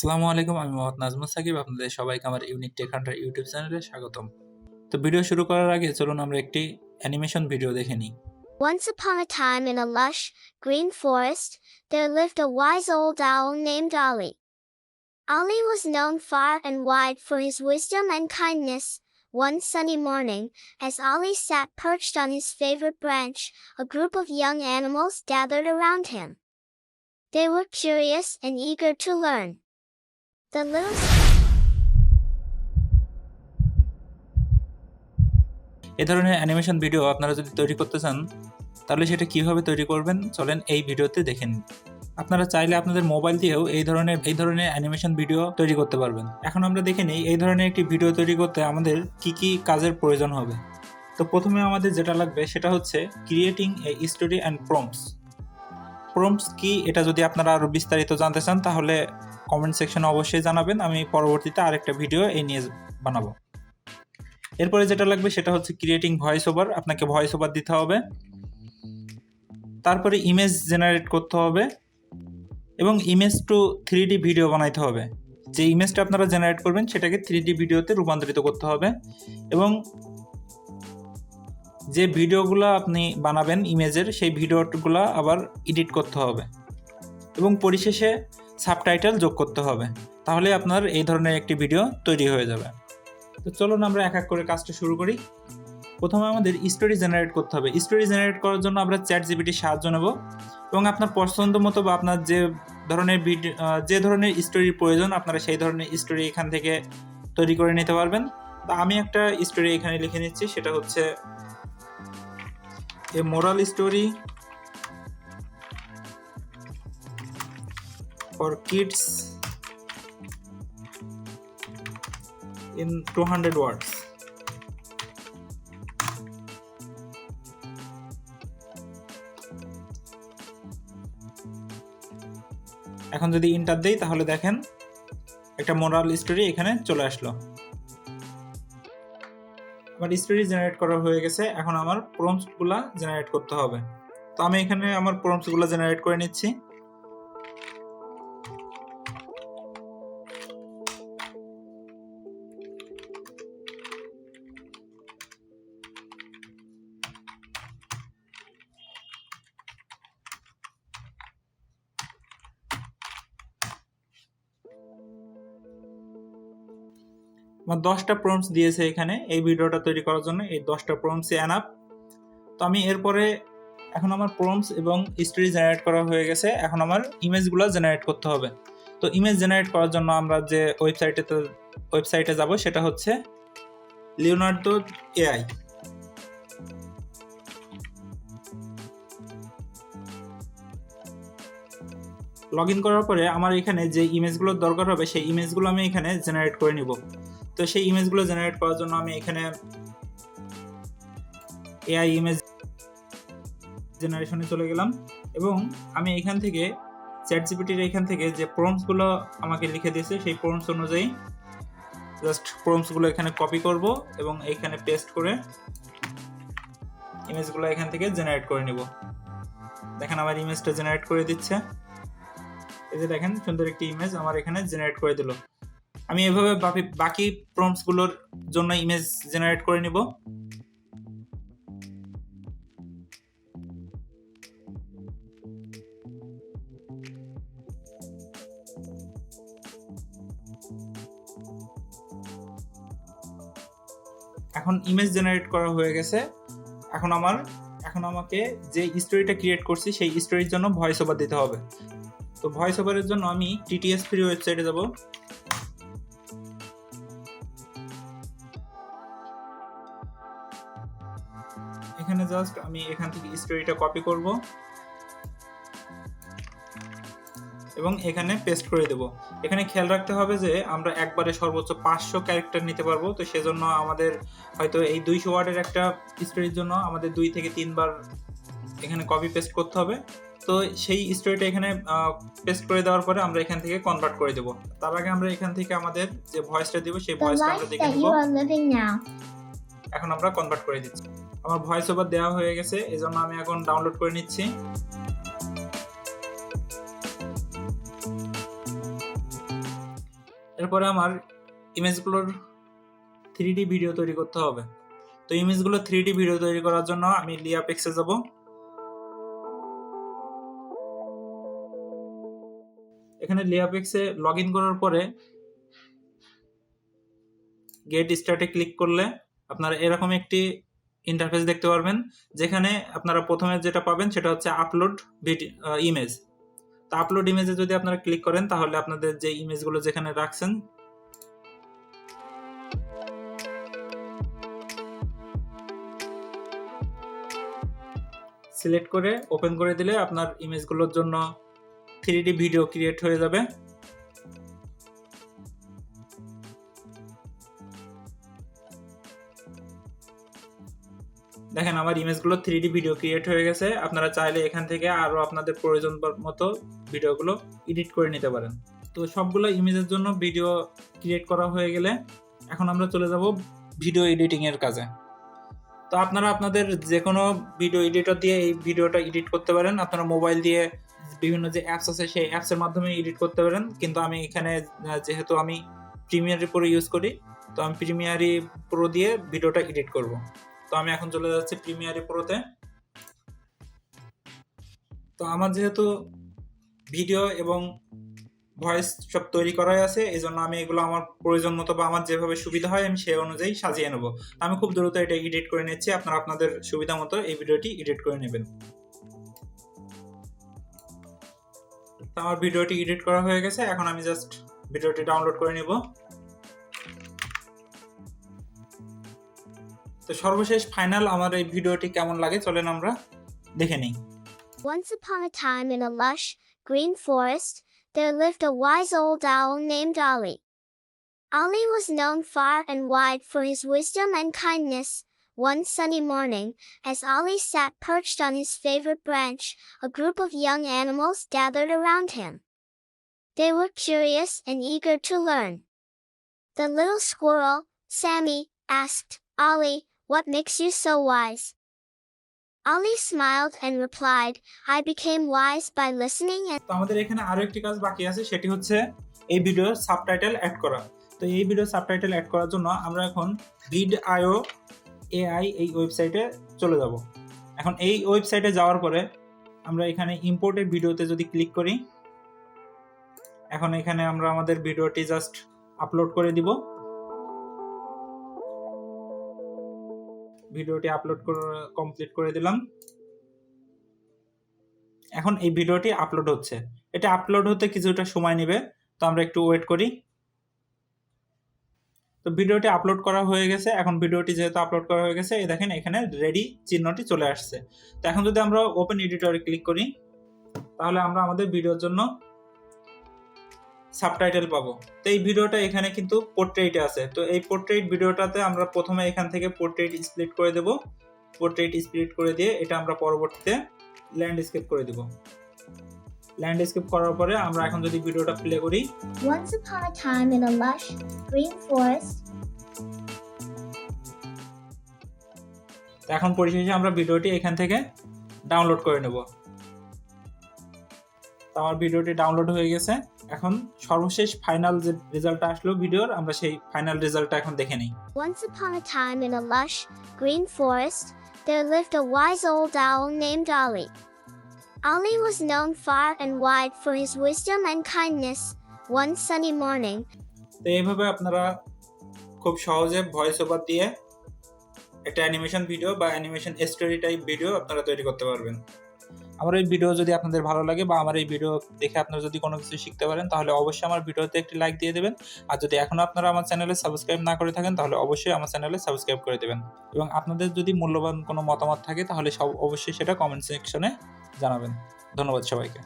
আসসালামু আলাইকুম, আমি মোহাম্মদ নাজমুল সাকিব। আপনাদের সবাইকে আমার ইউনিক টেক হান্টার ইউটিউব চ্যানেলে স্বাগতম। তো ভিডিও শুরু করার আগে চলুন আমরা একটি অ্যানিমেশন ভিডিও দেখে নিই। Once upon a time in a lush, green forest, there lived a wise old owl named Ali. Ali was known far and wide for his wisdom and kindness. One sunny morning, as Ali sat perched on his favorite branch, a group of young animals gathered around him. They were curious and eager to learn. The little এই ধরনের animation video আপনারা যদি তৈরি করতে চান তাহলে সেটা কিভাবে তৈরি করবেন চলেন এই ভিডিওতে দেখে নিন। আপনারা চাইলে আপনাদের মোবাইল দিয়েও এই ধরনের অ্যানিমেশন ভিডিও তৈরি করতে পারবেন। এখন আমরা দেখে নিই এই ধরনের একটি ভিডিও তৈরি করতে আমাদের কি কাজের প্রয়োজন হবে। তো প্রথমে আমাদের যেটা লাগবে সেটা হচ্ছে creating a story and prompts কি, এটা যদি আপনারা আরও বিস্তারিত জানতে চান তাহলে কমেন্ট সেকশনে অবশ্যই জানাবেন, আমি পরবর্তীতে আরেকটা ভিডিও এই নিয়ে বানাবো। এরপরে যেটা লাগবে সেটা হচ্ছে ক্রিয়েটিং ভয়েস ওভার, আপনাকে ভয়েস ওভার দিতে হবে। তারপরে ইমেজ জেনারেট করতে হবে এবং ইমেজ টু 3D ভিডিও বানাইতে হবে। যে ইমেজটা আপনারা জেনারেট করবেন সেটাকে 3D ভিডিওতে রূপান্তরিত করতে হবে এবং যে ভিডিওগুলো আপনি বানাবেন ইমেজের সেই ভিডিওগুলো আবার এডিট করতে হবে এবং পরিশেষে সাবটাইটেল যোগ করতে হবে। তাহলে আপনার এই ধরনের একটি ভিডিও তৈরি হয়ে যাবে। তো চলুন আমরা এক এক করে কাজটা শুরু করি। প্রথমে আমাদের স্টোরি জেনারেট করতে হবে। স্টোরি জেনারেট করার জন্য আমরা চ্যাটজিপিটির সাহায্য নেব এবং আপনার পছন্দ মতো বা আপনার যে ধরনের স্টোরির প্রয়োজন আপনারা সেই ধরনের স্টোরি এখান থেকে তৈরি করে নিতে পারবেন। তা আমি একটা স্টোরি এখানে লিখে নিচ্ছি, সেটা হচ্ছে a moral story for kids in 200 words. এখন যদি ইন্টার দেই তাহলে দেখেন একটা মোরাল স্টোরি এখানে চলে আসলো। আমার স্টোরি জেনারেট করা হয়ে গেছে। এখন আমার প্রম্পটসগুলো জেনারেট করতে হবে। তো আমি এখানে আমার প্রম্পটসগুলো জেনারেট করে নিচ্ছি। আমার 10টা প্রম্পটস দিয়েছে এখানে এই ভিডিওটা তৈরি করার জন্য। এই 10টা প্রম্পটসই এনাফ। তো আমি এরপরে এখন আমার প্রম্পটস এবং স্টোরি জেনারেট করা হয়ে গেছে। এখন আমার ইমেজগুলো জেনারেট করতে হবে। তো ইমেজ জেনারেট করার জন্য আমরা যে ওয়েবসাইটে যাব সেটা হচ্ছে লিওনার্দো এআই। লগ ইন করার পরে আমার এখানে যে ইমেজগুলোর দরকার হবে সেই ইমেজগুলো আমি এখানে জেনারেট করে নিব। তো সেই ইমেজগুলো জেনারেট করার জন্য আমি এখানে এআই ইমেজ জেনারেশনে চলে গেলাম এবং আমি এখান থেকে চ্যাটজিপিটির এখান থেকে যে প্রম্পটসগুলো আমাকে লিখে দিয়েছে সেই প্রম্পটস অনুযায়ী জাস্ট প্রম্পটসগুলো এখানে কপি করব এবং এখানে পেস্ট করে ইমেজগুলো এখান থেকে জেনারেট করে নিব। দেখেন আমার ইমেজটা জেনারেট করে দিচ্ছে। এই যে দেখেন সুন্দর একটি ইমেজ আমার এখানে জেনারেট করে দিল। আমি এভাবে বাকি প্রম্পটসগুলোর জন্য ইমেজ জেনারেট করে নিব। এখন ইমেজ জেনারেট করা হয়ে গেছে। এখন আমাকে যে স্টোরিটা ক্রিয়েট করছি সেই স্টোরির জন্য ভয়েস ওভার দিতে হবে। তো ভয়েস ওভারের জন্য আমি টিটিএস ফ্রি ওয়েবসাইটে যাব। এখানে জাস্ট আমি এখান থেকে স্টোরিটা কপি করব এবং এখানে পেস্ট করে দেব। এখানে খেয়াল রাখতে হবে যে আমরা একবারে সর্বোচ্চ 500 ক্যারেক্টার নিতে পারবো। তো সেজন্য আমাদের হয়তো এই 200 ওয়ার্ডের একটা স্টোরির জন্য আমাদের 2 থেকে 3 বার এখানে কপি পেস্ট করতে হবে। তো সেই স্টোরিটা এখানে পেস্ট করে দেওয়ার পরে আমরা এখান থেকে কনভার্ট করে দেব। তার আগে আমরা এখান থেকে আমাদের যে ভয়েসটা দিব সেই ভয়েসটা আমরা দেখে নেব। এখন আমরা কনভার্ট করে দিচ্ছি। আমার ভয়েস ওভার দেওয়া হয়ে গেছে, এজন্য আমি এখন ডাউনলোড করে নিচ্ছি। এরপরে আমার ইমেজগুলোর 3D ভিডিও তৈরি করতে হবে। তো ইমেজগুলো 3D ভিডিও তৈরি করার জন্য আমি লিয়াপেক্সে যাব। এখানে লিয়াপেক্সে লগ ইন করার পরে গেট স্টার্টে ক্লিক করলে আপনারা এরকম একটি ইন্টারফেস দেখতে পারবেন, যেখানে আপনারা প্রথমে যেটা পাবেন সেটা হচ্ছে আপলোড ইমেজ। তো আপলোড ইমেজে যদি আপনারা ক্লিক করেন তাহলে আপনাদের যে ইমেজগুলো যেখানে রাখছেন সিলেক্ট করে ওপেন করে দিলে আপনার ইমেজগুলোর জন্য 3D ভিডিও ক্রিয়েট হয়ে যাবে। দেখেন আমার ইমেজগুলো 3D ভিডিও ক্রিয়েট হয়ে গেছে। আপনারা চাইলে এখান থেকে আরো আপনাদের প্রয়োজন মতো ভিডিওগুলো এডিট করে নিতে পারেন। তো সবগুলো ইমেজের জন্য ভিডিও ক্রিয়েট করা হয়ে গেলে এখন আমরা চলে যাব ভিডিও এডিটিং এর কাজে। তো আপনারা আপনাদের যে কোনো ভিডিও এডিটর দিয়ে এই ভিডিওটা এডিট করতে পারেন। আপনারা মোবাইল দিয়ে বিভিন্ন যে অ্যাপস আছে সেই অ্যাপসের মাধ্যমে এডিট করতে পারেন, কিন্তু আমি এখানে যেহেতু আমি প্রিমিয়ারি প্রো ইউজ করি, তো আমি প্রিমিয়ারি প্রো দিয়ে ভিডিওটা এডিট করব। তো আমি এখন চলে যাচ্ছি প্রিমিয়ারি প্রোতে। তো আমার যেহেতু ভিডিও এবং ভয়েস সব তৈরি করাই আছে, এই জন্য আমি এগুলো আমার প্রয়োজন মতো বা আমার যেভাবে সুবিধা হয় আমি সেই অনুযায়ী সাজিয়ে নেব। আমি খুব দ্রুত এটা এডিট করে নিচ্ছি, আপনারা আপনাদের সুবিধা মতো এই ভিডিওটি এডিট করে নেবেন। তো আমার ভিডিওটি এডিট করা হয়ে গেছে, এখন আমি জাস্ট ভিডিওটি ডাউনলোড করে নেব। তো সর্বশেষ ফাইনাল আমার এই ভিডিওটি কেমন লাগে চলেন আমরা দেখে নিই। Once upon a time in a lush, green forest, there lived a wise old owl named Ali. Ali was known far and wide for his wisdom and kindness. One sunny morning, as Ali sat perched on his favorite branch, a group of young animals gathered around him. They were curious and eager to learn. The little squirrel, Sammy, asked Ali, "What makes you so wise?" Ali smiled and replied, "I became wise by listening and..." তো আমাদের এখানে আরো একটি কাজ বাকি আছে, সেটি হচ্ছে এই ভিডিওর সাবটাইটেল অ্যাড করা। তো এই ভিডিওর সাবটাইটেল অ্যাড করার জন্য আমরা এখন read.io AI এই ওয়েবসাইটে চলে যাব। এখন এই ওয়েবসাইটে যাওয়ার পরে আমরা এখানে ইম্পোর্টেড ভিডিওতে যদি ক্লিক করি, এখন এখানে আমরা আমাদের ভিডিওটি জাস্ট আপলোড করে দিব। ভিডিওটি আপলোড কমপ্লিট করে দিলাম। এখন এই ভিডিওটি আপলোড হচ্ছে। এটা আপলোড হতে কিছুটা সময় নেবে, তো আমরা একটু ওয়েট করি। তো ভিডিওটি আপলোড করা হয়ে গেছে। এখন ভিডিওটি যেহেতু আপলোড করা হয়ে গেছে, এই দেখেন এখানে রেডি চিহ্নটি চলে আসছে। তো এখন যদি আমরা ওপেন এডিটরে ক্লিক করি তাহলে আমরা আমাদের ভিডিওর জন্য সাবটাইটেল পাবো। তো এই ভিডিওটা এখানে কিন্তু পোর্ট্রেটে আছে। তো এই পোর্ট্রেট ভিডিওটাতে আমরা প্রথমে এখান থেকে পোর্ট্রেট স্প্লিট করে দেব। পোর্ট্রেট স্প্লিট করে দিয়ে এটা আমরা পরবর্তীতে ল্যান্ডস্কেপ করে দেব। ল্যান্ডস্কেপ করার পরে আমরা এখন যদি ভিডিওটা প্লে করি, Once upon a time in a lush, green forest. তো এখন পরিশেষে আমরা ভিডিওটি এখান থেকে ডাউনলোড করে নেব। তো আমার ভিডিওটি ডাউনলোড হয়ে গেছে। এখন সর্বশেষ ফাইনাল যে রেজাল্টটা আসলো ভিডিওর, আমরা সেই ফাইনাল রেজাল্টটা এখন দেখে নিই। Once upon a time in a lush, green forest, there lived a wise old owl named Ali. Ali was known far and wide for his wisdom and kindness. One sunny morning, তো এইভাবে আপনারা খুব সহজে voice over দিয়ে একটা animation video বা animation story type video আপনারা তৈরি করতে পারবেন। আমার এই ভিডিও যদি আপনাদের ভালো লাগে বা আমার এই ভিডিও দেখে আপনারা যদি কোনো কিছু শিখতে পারেন তাহলে অবশ্যই আমার ভিডিওতে একটি লাইক দিয়ে দেবেন। আর যদি এখনো আপনারা আমার চ্যানেলে সাবস্ক্রাইব না করে থাকেন তাহলে অবশ্যই আমার চ্যানেলে সাবস্ক্রাইব করে দেবেন। এবং আপনাদের যদি মূল্যবান কোনো মতামত থাকে তাহলে অবশ্যই সেটা কমেন্ট সেকশনে জানাবেন। ধন্যবাদ সবাইকে।